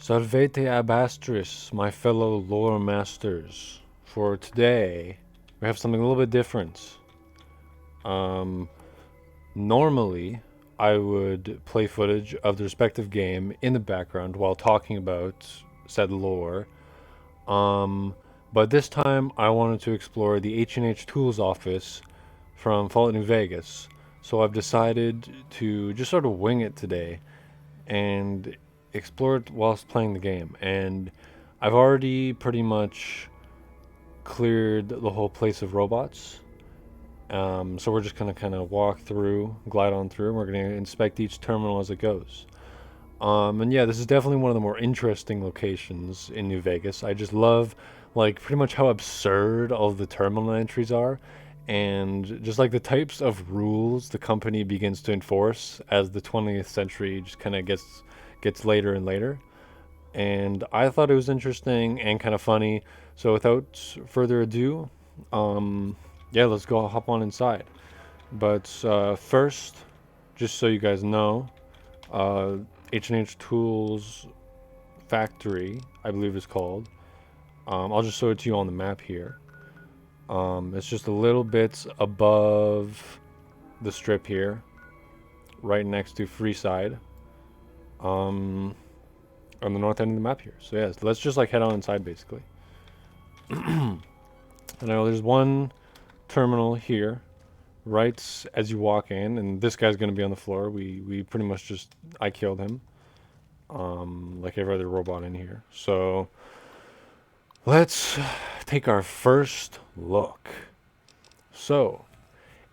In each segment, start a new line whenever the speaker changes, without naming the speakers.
Salvete Abastris, my fellow lore masters. For today, we have something a little bit different. Um, Normally, I would play footage of the respective game in the background while talking about said lore. Um, but this time, I wanted to explore the H&H Tools Office from Fallout New Vegas. So I've decided to just sort of wing it today and explore it whilst playing the game. And I've already pretty much cleared the whole place of robots. So we're just gonna kind of walk through, glide on through, and we're gonna inspect each terminal as it goes. And yeah, this is definitely one of the more interesting locations in New Vegas. I just love, like, pretty much how absurd all of the terminal entries are, and just like the types of rules the company begins to enforce as the 20th century just kind of gets later and later. And I thought it was interesting and kind of funny. So without further ado, yeah, let's go hop on inside. But first, just so you guys know, uh, H&H Tools Factory, I believe it's called. I'll just show it to you on the map here. It's just a little bit above the strip here, right next to Freeside, on the north end of the map here. So yeah, let's just like head on inside basically. I know there's one terminal here, right as you walk in, and this guy's gonna be on the floor. We pretty much just I killed him, like every other robot in here. So let's take our first look. So,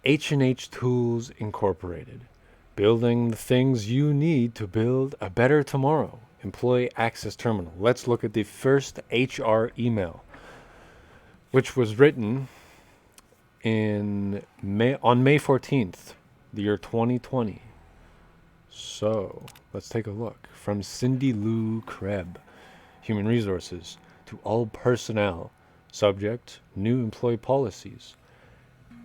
H&H Tools Incorporated, building the things you need to build a better tomorrow. Employee Access Terminal. Let's look at the first HR email, which was written on May 14th, the year 2020. So, let's take a look. From Cindy Lou Krebs, Human Resources, to all personnel. Subject, new employee policies.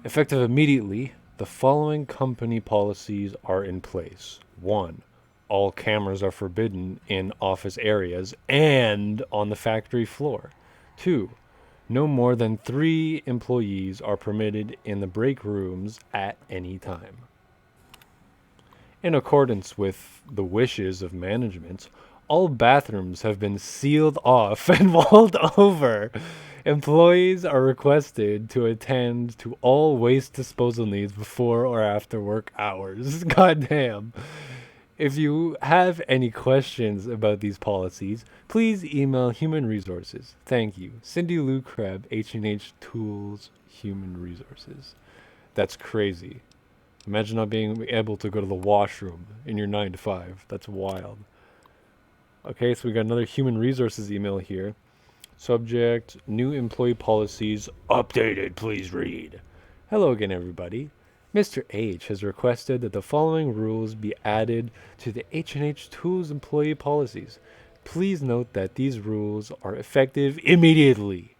Effective immediately, the following company policies are in place. 1. All cameras are forbidden in office areas and on the factory floor. 2. No more than 3 employees are permitted in the break rooms at any time. In accordance with the wishes of management, all bathrooms have been sealed off and walled over. Employees are requested to attend to all waste disposal needs before or after work hours. Goddamn. If you have any questions about these policies, please email Human Resources. Thank you. Cindy Lou Krebs, H&H Tools, Human Resources. That's crazy. Imagine not being able to go to the washroom in your 9 to 5. That's wild. Okay, so we got another Human Resources email here. Subject, new employee policies updated, please read. Hello again, everybody. Mr. H has requested that the following rules be added to the H&H Tools employee policies. Please note that these rules are effective immediately.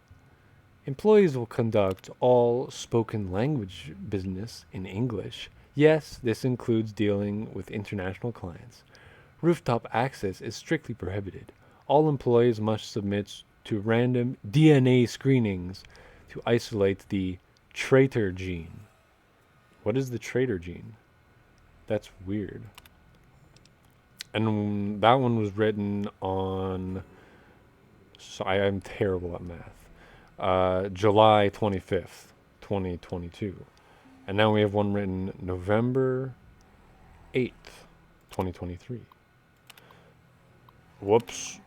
Employees will conduct all spoken language business in English. Yes, this includes dealing with international clients. Rooftop access is strictly prohibited. All employees must submit to random DNA screenings to isolate the traitor gene. What is the traitor gene? That's weird. And that one was written on, so I am terrible at math, July 25th, 2022. And now we have one written November 8th, 2023. Whoops.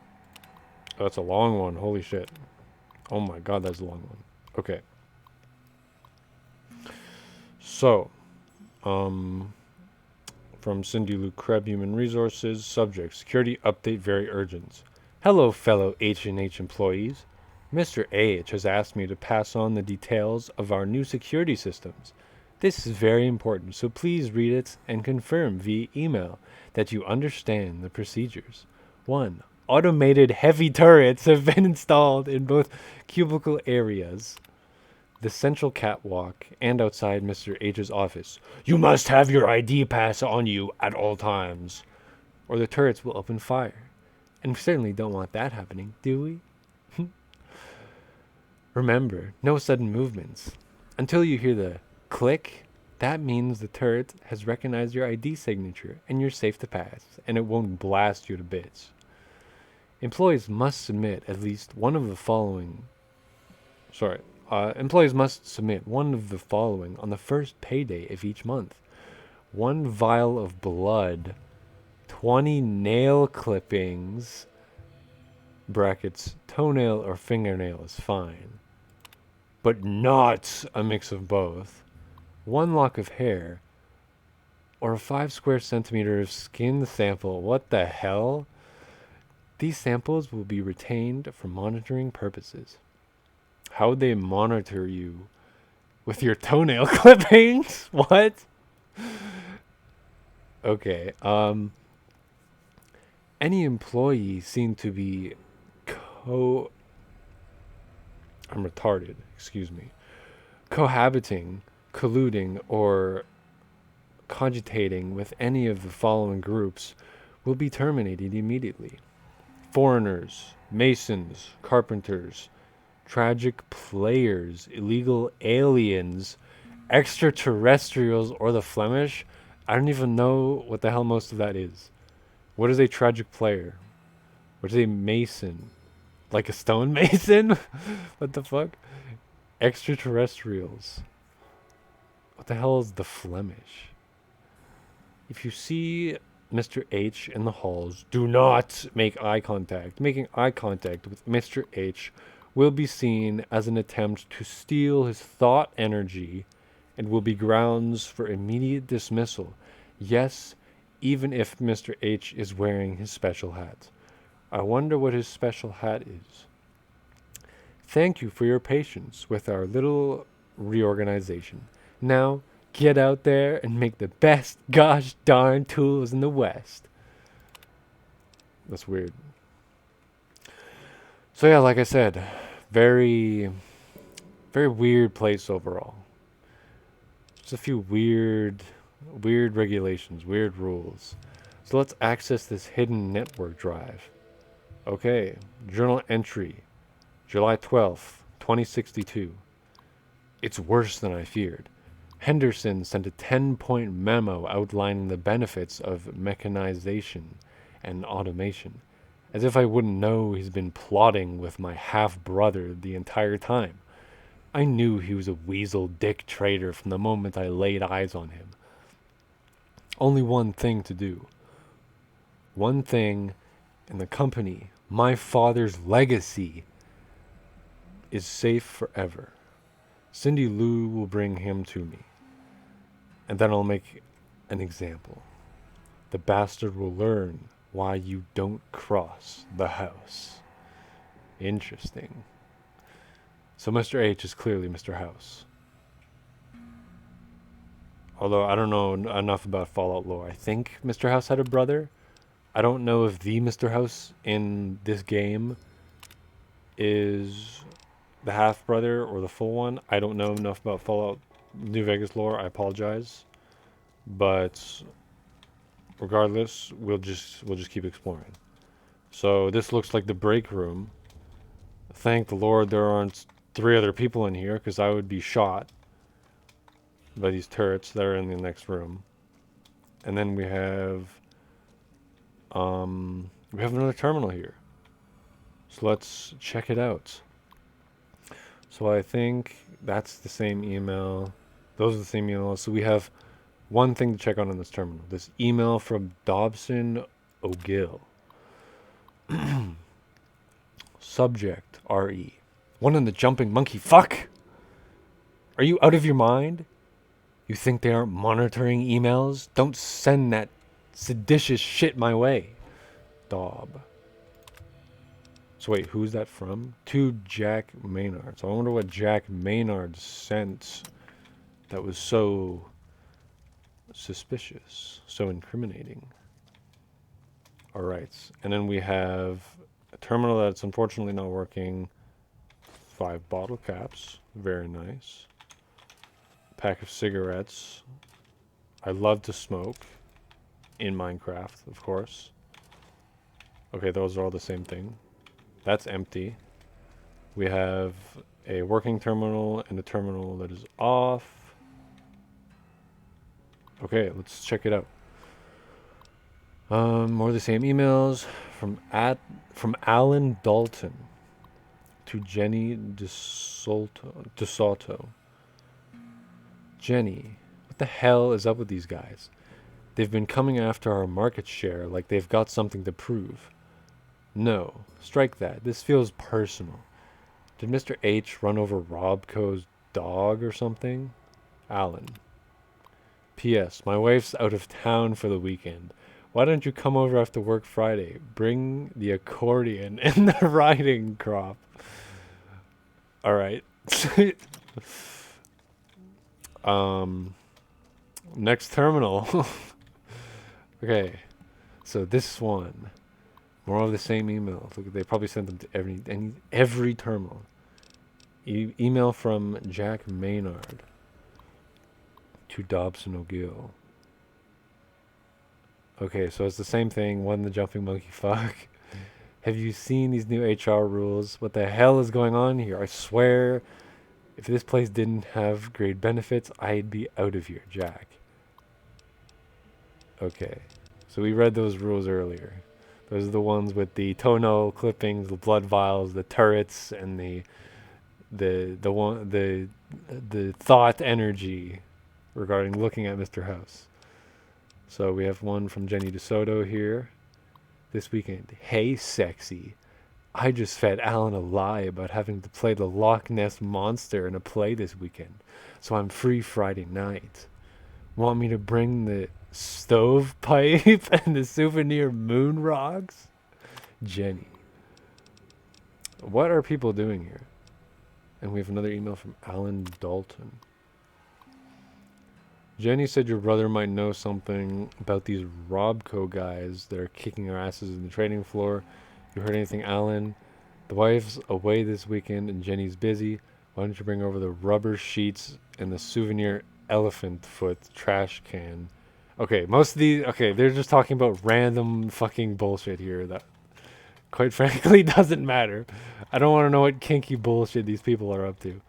That's a long one. Holy shit. Oh my god, that's a long one. Okay. So, from Cindy Lou Krebs, Human Resources, subject, security update very urgent. Hello, fellow H&H employees. Mr. H has asked me to pass on the details of our new security systems. This is very important, so please read it and confirm via email that you understand the procedures. 1. Automated heavy turrets have been installed in both cubicle areas, the central catwalk, and outside Mr. H's office. You must have your ID pass on you at all times, or the turrets will open fire. And we certainly don't want that happening, do we? Remember, no sudden movements. Until you hear the click, that means the turret has recognized your ID signature and you're safe to pass, and it won't blast you to bits. Employees must submit at least one of the following. Employees must submit one of the following on the first payday of each month: 1 vial of blood, 20 nail clippings, brackets, toenail or fingernail is fine, but not a mix of both, 1 lock of hair, or a 5 square centimeter of skin sample. What the hell? These samples will be retained for monitoring purposes. How would they monitor you with your toenail clippings? What? Okay. Any employee seen to be I'm retarded, excuse me. Cohabiting, colluding, or cogitating with any of the following groups will be terminated immediately: foreigners, masons, carpenters, tragic players, illegal aliens, extraterrestrials, or the Flemish. I don't even know what the hell most of that is. What is a tragic player? What is a mason? Like a stonemason? What the fuck? Extraterrestrials. What the hell is the Flemish? If you see Mr. H in the halls, do not make eye contact. Making eye contact with Mr. H will be seen as an attempt to steal his thought energy and will be grounds for immediate dismissal. Yes, even if Mr. H is wearing his special hat. I wonder what his special hat is. Thank you for your patience with our little reorganization. Now, get out there and make the best gosh darn tools in the West. That's weird. So yeah, like I said, very, very weird place overall. Just a few weird regulations, weird rules. So let's access this hidden network drive. Okay, journal entry, July 12th, 2062. It's worse than I feared. Henderson sent a 10-point memo outlining the benefits of mechanization and automation, as if I wouldn't know he's been plotting with my half-brother the entire time. I knew he was a weasel dick traitor from the moment I laid eyes on him. Only one thing to do. One thing, and the company, my father's legacy, is safe forever. Cindy Lou will bring him to me, and then I'll make an example. The bastard will learn why you don't cross the house. Interesting. So Mr. H is clearly Mr. House. Although I don't know enough about Fallout lore. I think Mr. House had a brother. I don't know if the Mr. House in this game is the half brother or the full one. I don't know enough about Fallout New Vegas lore. I apologize. But regardless, we'll just keep exploring. So this looks like the break room. Thank the Lord there aren't 3 other people in here, because I would be shot by these turrets that are in the next room. And then we have another terminal here. So let's check it out. So I think that's the same email. Those are the same emails. So we have one thing to check out on this terminal. This email from Dobson O'Gill. Subject RE. One in the jumping monkey. Fuck! Are you out of your mind? You think they aren't monitoring emails? Don't send that seditious shit my way. Dob. So wait, who's that from? To Jack Maynard. So I wonder what Jack Maynard sent that was so suspicious, so incriminating. Alright, and then we have a terminal that's unfortunately not working. 5 bottle caps, very nice. Pack of cigarettes. I love to smoke in Minecraft, of course. Okay, those are all the same thing. That's empty. We have a working terminal and a terminal that is off. Okay, let's check it out. More of the same emails from Alan Dalton to Jenny DeSoto. Jenny, what the hell is up with these guys? They've been coming after our market share like they've got something to prove. No, strike that. This feels personal. Did Mr. H run over Robco's dog or something? Alan. P.S. My wife's out of town for the weekend. Why don't you come over after work Friday? Bring the accordion and the riding crop. All right. Next terminal. Okay. So this one. More of the same emails. Look, they probably sent them to every terminal. Email from Jack Maynard to Dobson O'Gill. Okay, so it's the same thing. One, the jumping monkey fuck. Have you seen these new HR rules? What the hell is going on here? I swear, if this place didn't have great benefits, I'd be out of here, Jack. Okay, so we read those rules earlier. Those are the ones with the toenail clippings, the blood vials, the turrets, and the thought energy regarding looking at Mr. House. So we have one from Jenny DeSoto here. This weekend. Hey, sexy. I just fed Alan a lie about having to play the Loch Ness Monster in a play this weekend. So I'm free Friday night. Want me to bring the stovepipe and the souvenir moon rocks? Jenny. What are people doing here? And we have another email from Alan Dalton. Jenny said your brother might know something about these Robco guys that are kicking our asses in the trading floor. You heard anything, Alan? The wife's away this weekend and Jenny's busy. Why don't you bring over the rubber sheets and the souvenir elephant foot trash can? Okay, most of these, okay, they're just talking about random fucking bullshit here that, quite frankly, doesn't matter. I don't want to know what kinky bullshit these people are up to.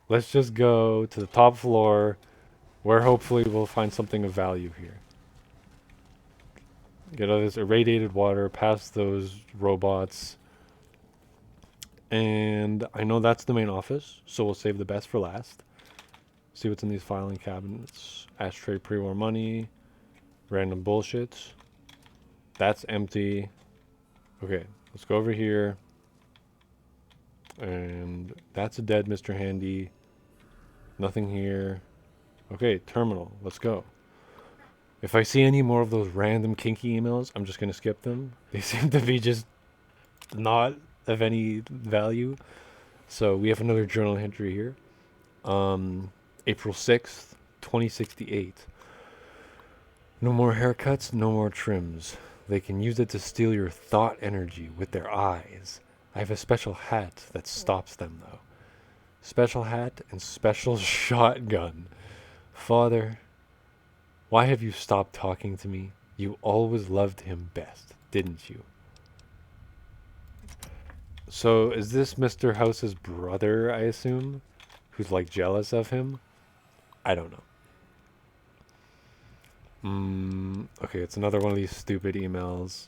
Let's just go to the top floor, where hopefully we'll find something of value here. Get all this irradiated water past those robots. And I know that's the main office, so we'll save the best for last. See what's in these filing cabinets. Ashtray pre-war money. Random bullshit. That's empty. Okay, let's go over here. And that's a dead Mr. Handy. Nothing here. Okay, terminal. Let's go. If I see any more of those random kinky emails, I'm just going to skip them. They seem to be just not of any value. So we have another journal entry here. April 6th, 2068. No more haircuts, no more trims. They can use it to steal your thought energy with their eyes. I have a special hat that stops them, though. Special hat and special shotgun. Father, why have you stopped talking to me? You always loved him best, didn't you? So, is this Mr. House's brother, I assume? Who's like jealous of him? I don't know. Okay, it's another one of these stupid emails.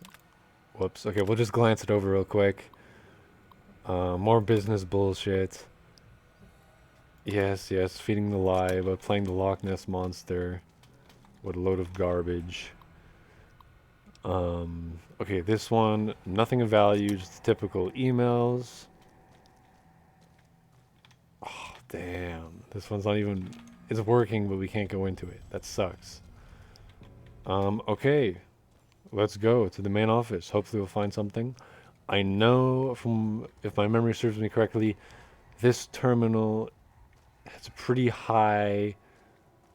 Whoops. Okay, we'll just glance it over real quick. More business bullshit. Yes, feeding the lie about playing the Loch Ness Monster. What a load of garbage. Okay, this one, nothing of value, just typical emails. Oh, damn. This one's not even, it's working, but we can't go into it. That sucks. Okay. Let's go to the main office. Hopefully we'll find something. I know from, if my memory serves me correctly, this terminal has a pretty high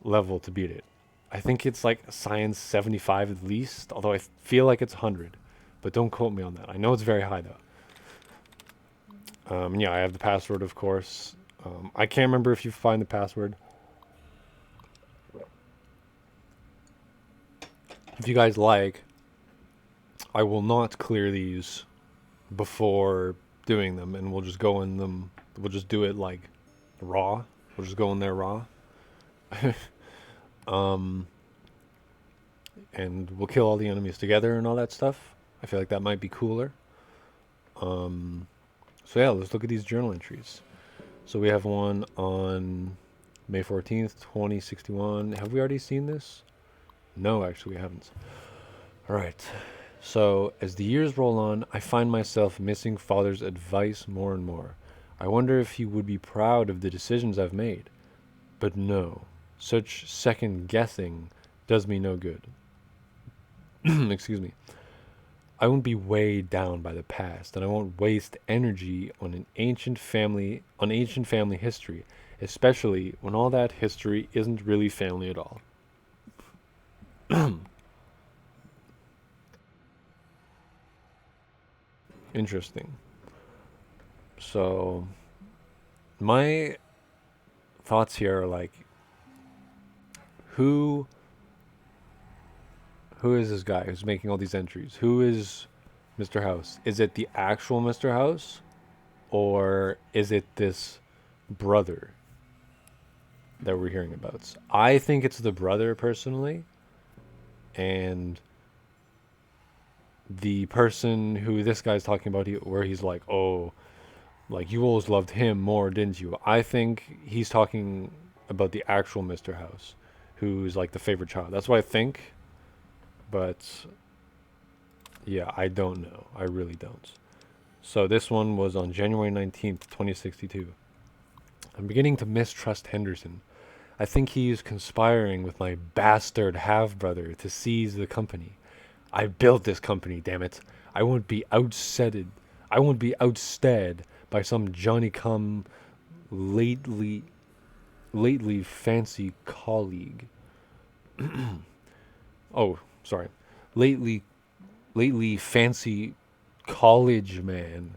level to beat it. I think it's like science 75 at least, although I feel like it's 100. But don't quote me on that. I know it's very high though. Yeah, I have the password, of course. I can't remember if you find the password. If you guys like, I will not clear these before doing them, and we'll just go in them. We'll just do it like raw. We'll just go in there raw. um, and we'll kill all the enemies together and all that stuff. I feel like that might be cooler. Um, so yeah, let's look at these journal entries. So we have one on May 14th, 2061. Have we already seen this? No, actually, we haven't. All right. So, as the years roll on, I find myself missing Father's advice more and more. I wonder if he would be proud of the decisions I've made. But no, such second guessing does me no good. Excuse me. I won't be weighed down by the past, and I won't waste energy on ancient family history, especially when all that history isn't really family at all. Interesting. So, my thoughts here are like, who who is this guy who's making all these entries? Who is Mr. House? Is it the actual Mr. House, or is it this brother that we're hearing about? I think it's the brother personally, and the person who this guy's talking about, where he's like, oh, like you always loved him more, didn't you? I think he's talking about the actual Mr. House, who's like the favorite child. That's what I think, but yeah, I don't know. I really don't. So this one was on January 19th, 2062. I'm beginning to mistrust Henderson. I think he is conspiring with my bastard half-brother to seize the company. I built this company, damn it. I won't be outsteaded. I won't be outstead by some Johnny-come lately fancy colleague. Oh, sorry. Lately fancy college man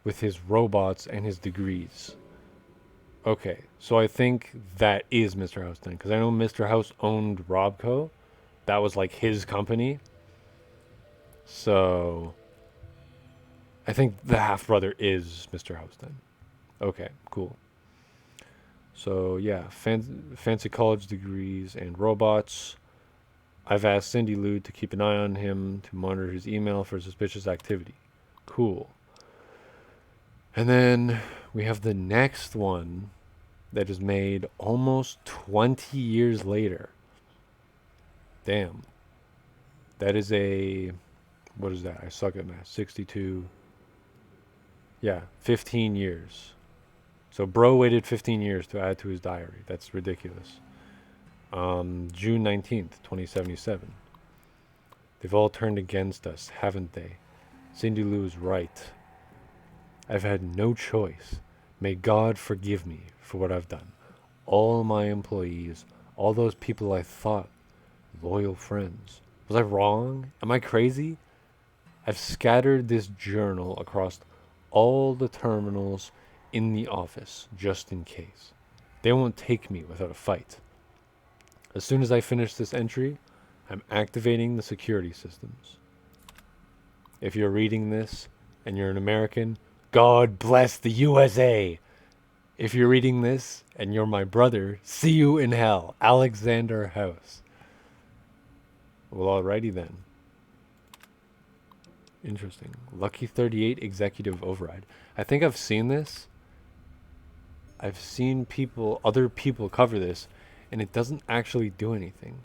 with his robots and his degrees. Okay, so I think that is Mr. House then, because I know Mr. House owned Robco. That was like his company. So I think the half brother is Mr. House then. Okay, cool. So yeah, fancy college degrees and robots. I've asked Cindy Lou to keep an eye on him to monitor his email for suspicious activity. Cool. And then we have the next one that is made almost 20 years later. Damn. That is a, what is that? I suck at math. 62. Yeah, 15 years. So bro waited 15 years to add to his diary. That's ridiculous. June 19th, 2077. They've all turned against us, haven't they? Cindy Lou is right. I've had no choice. May God forgive me for what I've done. All my employees, all those people I thought loyal friends. Was I wrong? Am I crazy? I've scattered this journal across all the terminals in the office, just in case. They won't take me without a fight. As soon as I finish this entry, I'm activating the security systems. If you're reading this and you're an American, God bless the USA. If you're reading this and you're my brother, see you in hell. Alexander House. Well, alrighty then. Interesting. Lucky 38 executive override. I think I've seen this. I've seen other people cover this, and it doesn't actually do anything.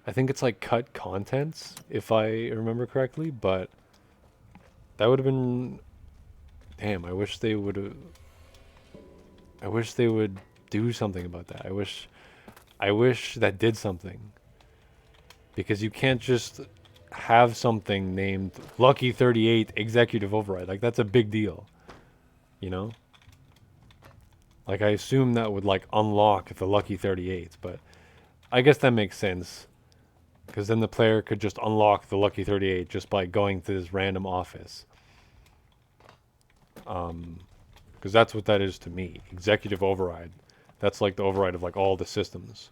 I think it's like cut contents, if I remember correctly, but that would have been, damn, I wish they would do something about that. I wish that did something. Because you can't just have something named Lucky 38 executive override. Like, that's a big deal. You know? Like, I assume that would, like, unlock the Lucky 38, but I guess that makes sense. Because then the player could just unlock the Lucky 38 just by going to this random office. Because that's what that is to me. Executive override. That's like the override of, like, all the systems.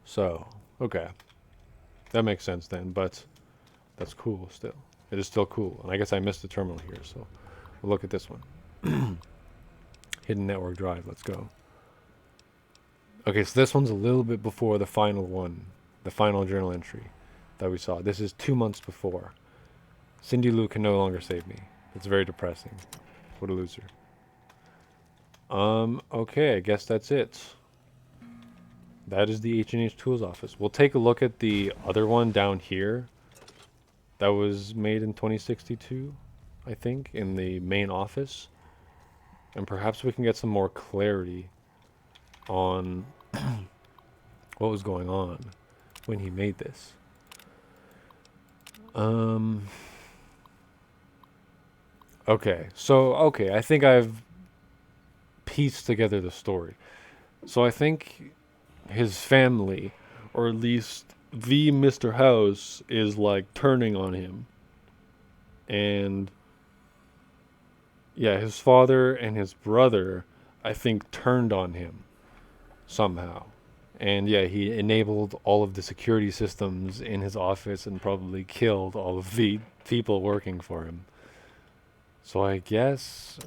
So, okay. That makes sense then, but that's cool still. It is still cool. And I guess I missed the terminal here, so we'll look at this one. Hidden network drive, let's go. Okay, so this one's a little bit before the final one, the final journal entry that we saw. This is 2 months before. Cindy Lou can no longer save me. It's very depressing. What a loser. Okay, I guess that's it. That is the H&H Tools Office. We'll take a look at the other one down here that was made in 2062, I think, in the main office. And perhaps we can get some more clarity on what was going on when he made this. Okay, I think I've pieced together the story. So I think his family, or at least the Mr. House, is like turning on him. And yeah, his father and his brother, I think, turned on him somehow. And yeah, he enabled all of the security systems in his office and probably killed all of the people working for him. So I guess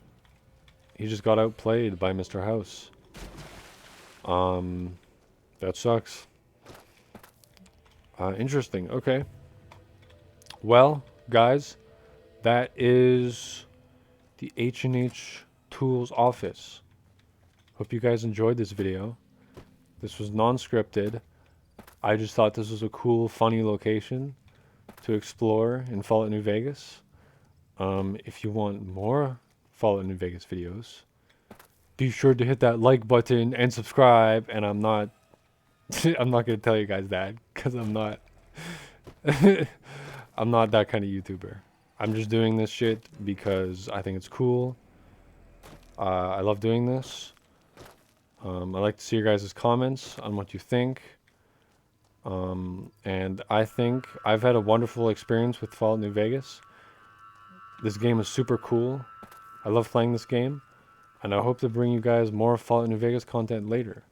he just got outplayed by Mr. House. That sucks. Interesting. Okay. Well, guys, that is the H&H Tools Office. Hope you guys enjoyed this video. This was non-scripted. I just thought this was a cool, funny location to explore in Fallout New Vegas. If you want more Fallout New Vegas videos, be sure to hit that like button and subscribe. And I'm not going to tell you guys that because I'm not I'm not that kind of YouTuber. I'm just doing this shit because I think it's cool. I love doing this. I like to see your guys' comments on what you think. And I think I've had a wonderful experience with Fallout New Vegas. This game is super cool. I love playing this game. And I hope to bring you guys more Fallout New Vegas content later.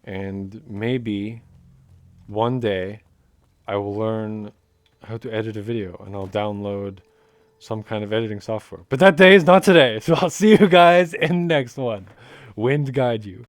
And maybe one day I will learn how to edit a video and I'll download some kind of editing software. But that day is not today. So I'll see you guys in the next one. Wind guide you.